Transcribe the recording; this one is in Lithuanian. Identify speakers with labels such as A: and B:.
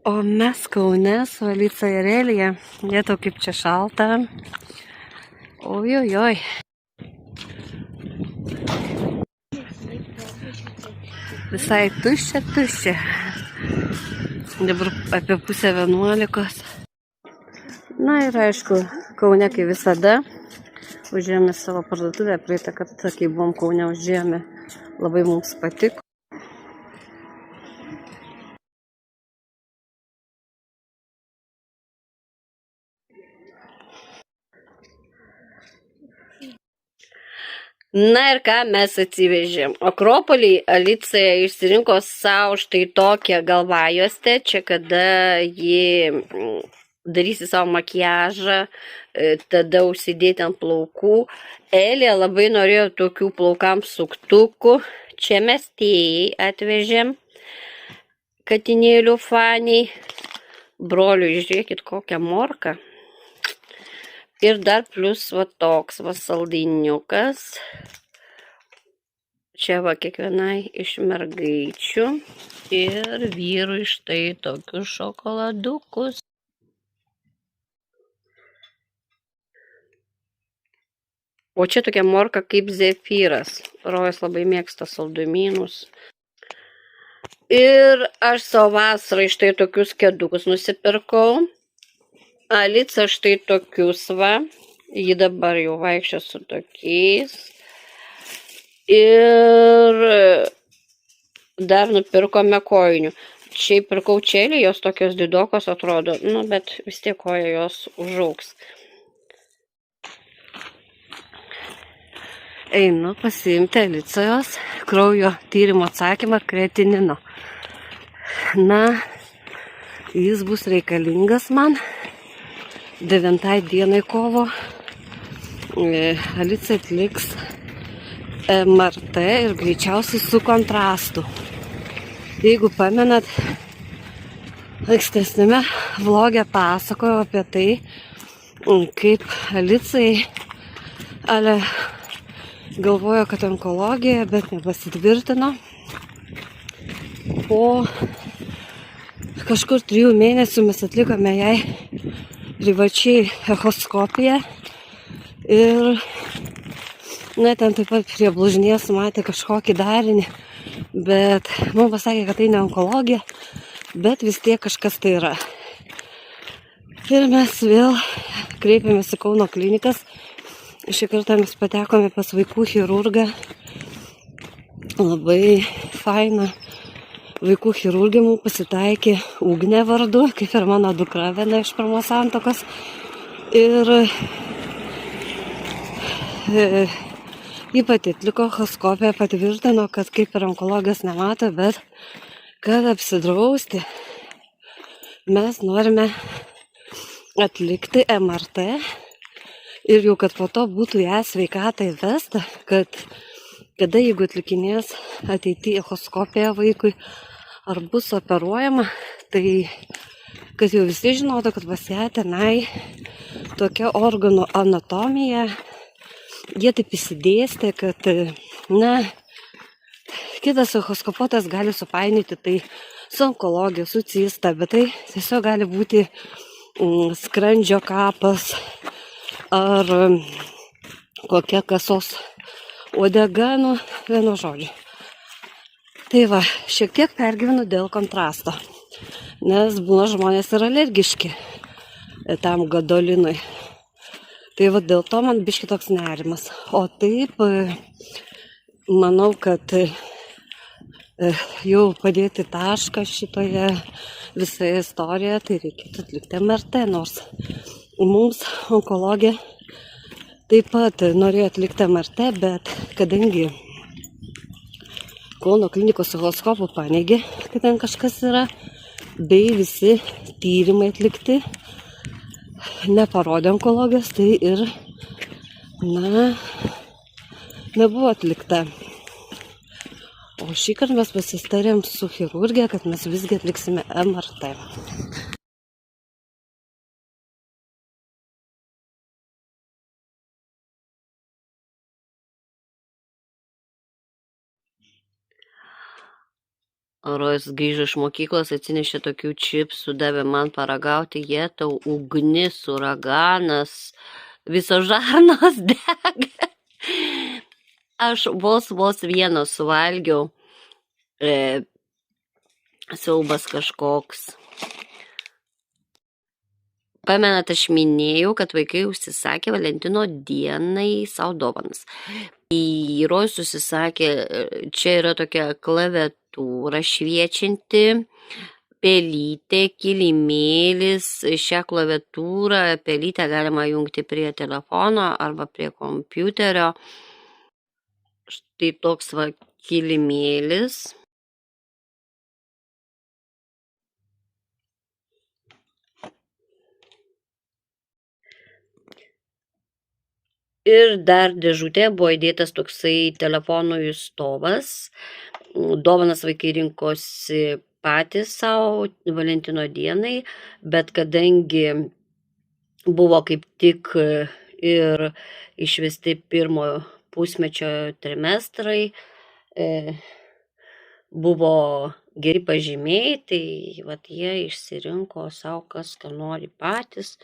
A: O mes Kaune su Alica ir Elija. Lietau kaip čia šalta. Ojojoj. Visai tuščia. Dabar apie pusę 11. Na ir aišku, Kaune kaip visada. Užėjome savo parduotuvę. Praeitą kartą, kai buvom Kaune, užėjome. Labai mums patiko. Na ir ką mes atsivežėm. Akropolį Alica išsirinko savo štai tokią galvajuostę. Čia kada ji darysi savo makiažą, tada užsidėti ant plaukų. Elija labai norėjo tokių plaukams suktukų. Čia mes tėjai atvežėm katinėlių faniai. Broliui, žiūrėkit kokią morką. Ir dar plus va toks va saldainiukas. Čia va kiekvienai iš mergaičių. Ir vyrui štai tokius šokoladukus. O čia tokia morka kaip zefyras. Rojas labai mėgsta saldumynus. Ir aš savo vasarai štai tokius kedukus nusipirkau. Alica štai tokius va. Ji dabar jau vaikščia su tokiais. Ir dar nupirkome kojinių. Čia pirkau čelį, jos tokios didokos atrodo. Nu, bet vis tiek koja jos užaugs. Einu pasiimti Alicos kraujo tyrimo atsakymą kreatinino. Na, jis bus reikalingas man 9 dienai kovo. Alica atliks MRT ir greičiausiai su kontrastu. Jeigu pamenat, ankstesnėme vloge pasakojau apie tai, kaip Alicai galvojo, kad onkologija, bet nepasitvirtino. Po kažkur 3 mėnesių mes atlikome jai privačiai echoskopiją ir ten taip pat prie blužnies matė kažkokį darinį, bet mums pasakė, kad tai ne onkologija, bet vis tiek kažkas tai yra. Ir mes vėl kreipėmės į Kauno klinikas. Šį kartą mes patekome pas vaikų chirurgą. Labai faina vaikų chirurgė mums pasitaikė Ugnė vardu, kaip ir mano dukra, viena iš pirmos santuokos. Ir ji pati atliko echoskopiją, patvirtino, kad kaip ir onkologijos nemato, bet kad apsidrausti mes norime atlikti MRT ir jau kad po to būtų ją sveikatą įvesta, kad kada jeigu atlikinės ateityje echoskopiją vaikui ar bus operuojama, tai kad jau visi žinotų, kad pas ją tenai tokia organų anatomija. Jie taip įsidėstė, kad kitas echoskopuotas gali supainioti tai su onkologija, su cista, bet tai tiesiog gali būti skrandžio kapas ar kokia kasos uodega, vienu žodžiu. Tai va, šiek tiek pergyvenu dėl kontrasto, nes būna žmonės yra alergiški tam gadolinui. Tai va dėl to man biški toks nerimas. O taip, manau, kad jau padėti tašką šitoje visoje istorijoje, tai reikėtų atlikti MRT, nors mums onkologija taip pat norėjo atlikti MRT, bet kadangi Kauno klinikos echoskopų paneigė, kad ten kažkas yra, bei visi tyrimai atlikti neparodė onkologijos, tai ir nebuvo atlikta. O šįkart mes pasistarėm su chirurgija, kad mes visgi atliksime MRT. Rojus grįžo iš mokyklos, atsinešė tokių čipsų, davė man paragauti, jie tau ugnis, uraganas, visos žarnos dega. Aš vos vieną suvalgiau, siaubas kažkoks. Pamenat, aš minėjau, kad vaikai užsisakė Valentino dienai savo dovanas. Rojus užsisakė, čia yra tokia klaviatūra šviečianti, pelytė, kilimėlis. Šią klaviatūrą, pelytę galima jungti prie telefono arba prie kompiuterio. Štai toks va kilimėlis. Ir dar dėžutė buvo įdėtas toksai telefonų įstovas. Dovanas vaikai rinkosi patys savo Valentino dienai, bet kadangi buvo kaip tik ir išvesti pirmojo pusmečio trimestrai, buvo geri pažymiai, tai vat jie išsirinko savo, kas ką nori patys.